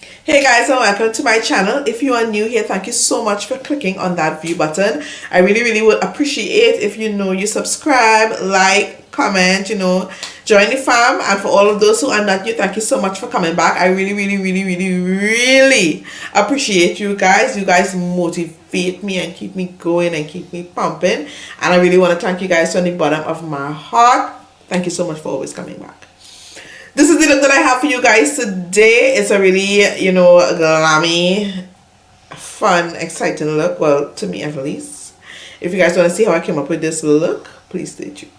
Hey guys, and welcome to my channel. If you are new here, thank you so much for clicking on that view button. I really would appreciate if you subscribe, like, comment, join the fam. And for all of those who are not new, thank you so much for coming back. I really appreciate you guys. You guys motivate me and keep me going and keep me pumping. And I really want to thank you guys from the bottom of my heart. Thank you so much for always coming back. This is the look that I have for you guys today. It's a really, glammy, fun, exciting look. Well, to me at least. If you guys want to see how I came up with this look, please stay tuned.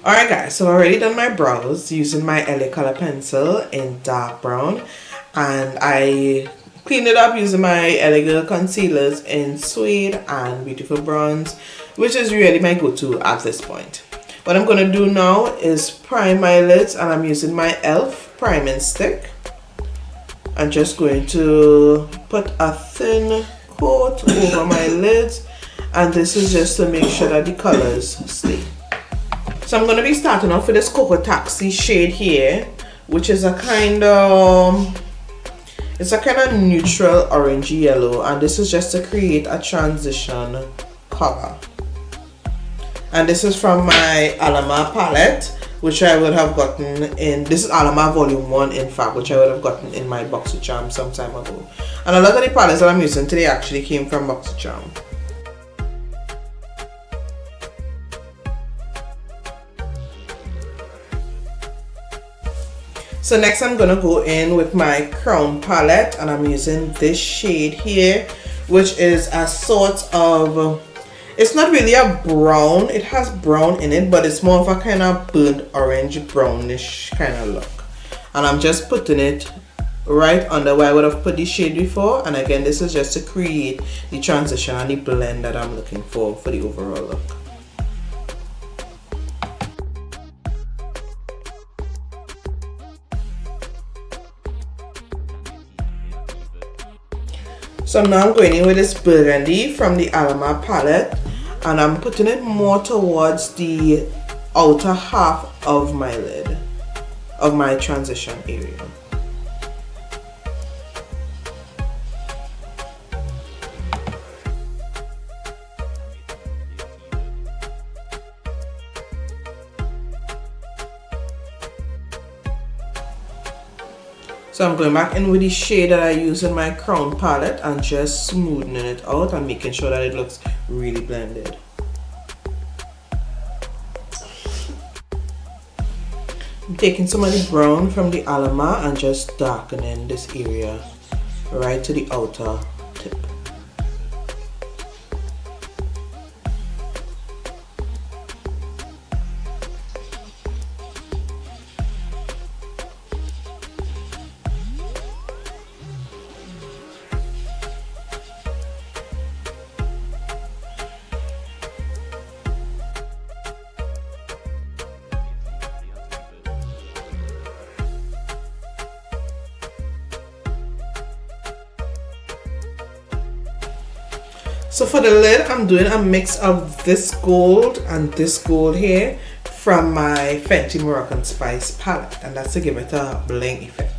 Alright guys, so I already done my brows using my LA color pencil in dark brown. And I cleaned it up using my LA Girl concealers in suede and beautiful bronze, which is really my go-to at this point. What I'm going to do now is prime my lids, and I'm using my e.l.f. priming stick. I'm just going to put a thin coat over my lids, and this is just to make sure that the colors stay. So I'm going to be starting off with this Cocoa Taxi shade here, which is a kind of neutral orangey yellow, and this is just to create a transition color. And this is from my Alama palette, which I would have gotten this is Alama volume 1 in fact, which I would have gotten in my BoxyCharm some time ago. And a lot of the palettes that I'm using today actually came from BoxyCharm. So next I'm going to go in with my Crown palette, and I'm using this shade here, which is a sort of, it's not really a brown, it has brown in it, but it's more of a kind of burnt orange brownish kind of look. And I'm just putting it right under where I would have put the shade before, and again this is just to create the transition and the blend that I'm looking for the overall look. So now I'm going in with this burgundy from the Alama palette, and I'm putting it more towards the outer half of my lid, of my transition area. So I'm going back in with the shade that I use in my Crown palette and just smoothing it out and making sure that it looks really blended. I'm taking some of the brown from the Alama and just darkening this area right to the outer tip. So for the lid, I'm doing a mix of this gold and this gold here from my Fenty Moroccan Spice palette, and that's to give it a bling effect.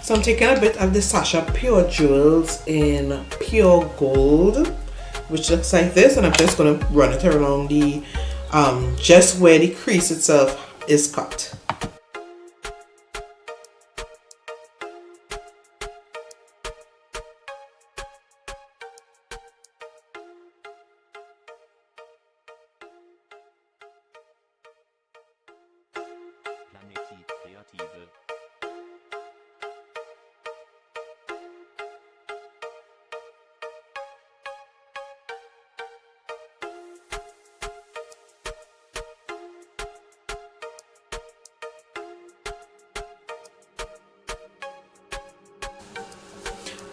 So I'm taking a bit of the Sasha Pure Jewels in Pure Gold, which looks like this, and I'm just going to run it around the, just where the crease itself is cut.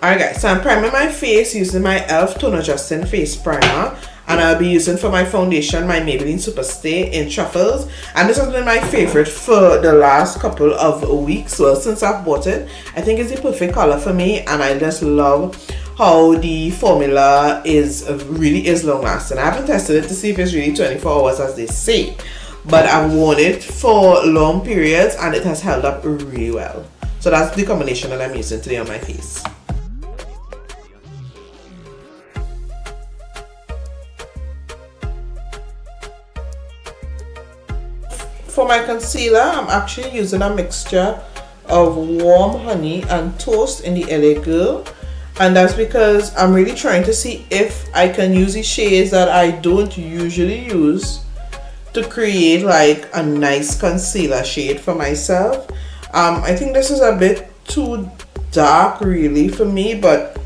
Alright guys, so I'm priming my face using my e.l.f. Tone Adjusting Face Primer. And I'll be using for my foundation my Maybelline Superstay in Truffles. And this has been my favorite for the last couple of weeks. Well, since I've bought it, I think it's the perfect color for me. And I just love how the formula really is long lasting. I haven't tested it to see if it's really 24 hours as they say. But I've worn it for long periods and it has held up really well. So that's the combination that I'm using today on my face. For my concealer, I'm actually using a mixture of warm honey and toast in the LA Girl. And that's because I'm really trying to see if I can use the shades that I don't usually use to create like a nice concealer shade for myself. I think this is a bit too dark really for me, but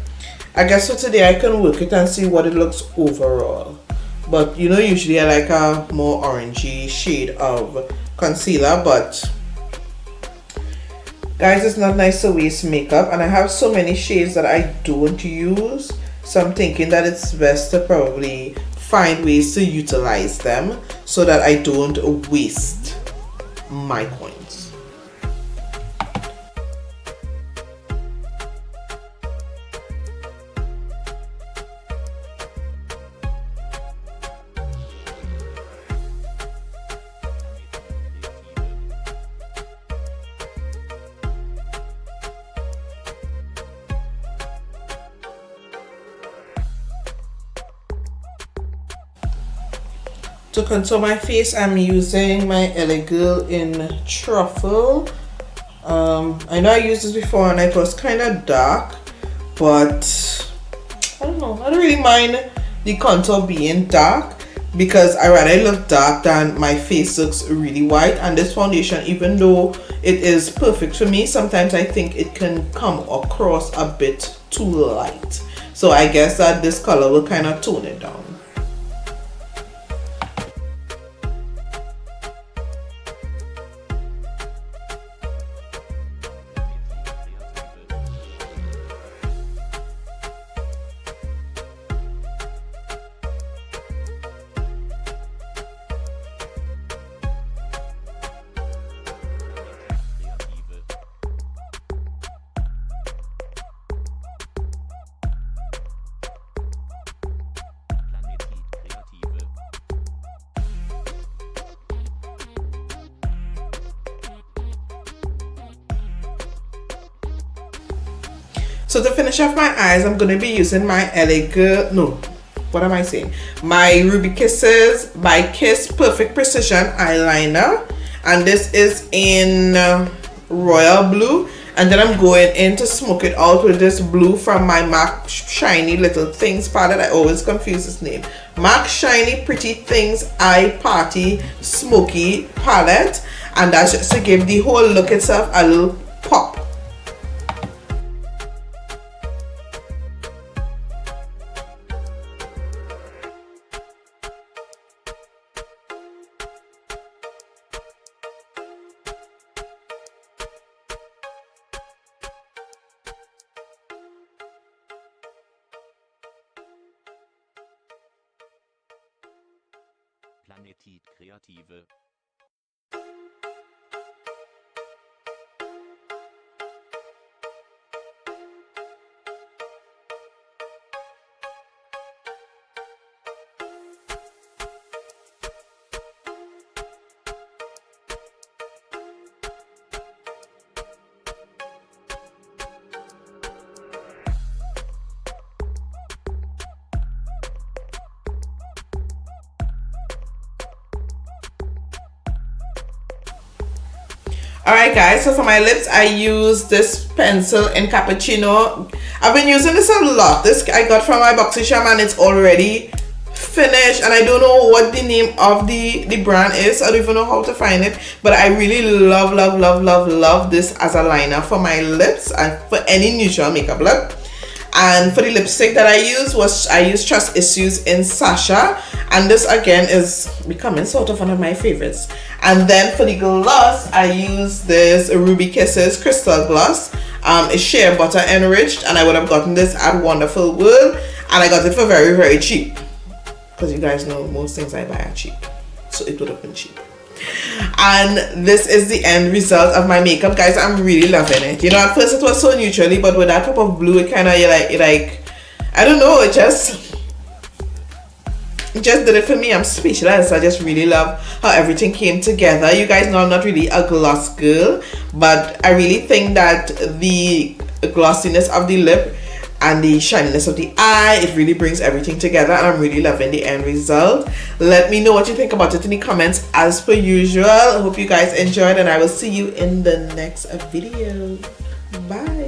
I guess for today I can work it and see what it looks overall. But you know, usually I like a more orangey shade of concealer, but guys, it's not nice to waste makeup, and I have so many shades that I don't use, so I'm thinking that it's best to probably find ways to utilize them so that I don't waste my coins. To contour my face, I'm using my LA Girl in Truffle. I know I used this before and it was kind of dark, but I don't know, I don't really mind the contour being dark because I rather look dark than my face looks really white. And this foundation, even though it is perfect for me, sometimes I think it can come across a bit too light. So I guess that this color will kind of tone it down. So to finish off my eyes, I'm going to be using my LA Girl, no, what am I saying? My Ruby Kisses by Kiss Perfect Precision eyeliner. And this is in royal blue. And then I'm going in to smoke it out with this blue from my MAC Shiny Little Things palette. I always confuse this name. MAC Shiny Pretty Things Eye Party Smoky palette. And that's just to give the whole look itself a little pop. Planetit Kreative. Alright guys, so for my lips I use this pencil in Cappuccino. I've been using this a lot. This I got from my BoxyCharm and it's already finished, and I don't know what the name of the brand is. I don't even know how to find it, but I really love this as a liner for my lips and for any neutral makeup look. And for the lipstick that I use Trust Issues in Sasha, and this again is becoming sort of one of my favorites. And then for the gloss, I use this Ruby Kisses Crystal Gloss, It's shea butter enriched, and I would have gotten this at Wonderful World, and I got it for very, very cheap. Because you guys know most things I buy are cheap. So it would have been cheap. And this is the end result of my makeup, guys. I'm really loving it. You know, at first it was so neutrally, but with that pop of blue, it kind of like I don't know, it just did it for me. I'm speechless. I just really love how everything came together. You guys know I'm not really a gloss girl, but I really think that the glossiness of the lip and the shininess of the eye, it really brings everything together, and I'm really loving the end result. Let me know what you think about it in the comments as per usual. I hope you guys enjoyed, and I will see you in the next video. Bye.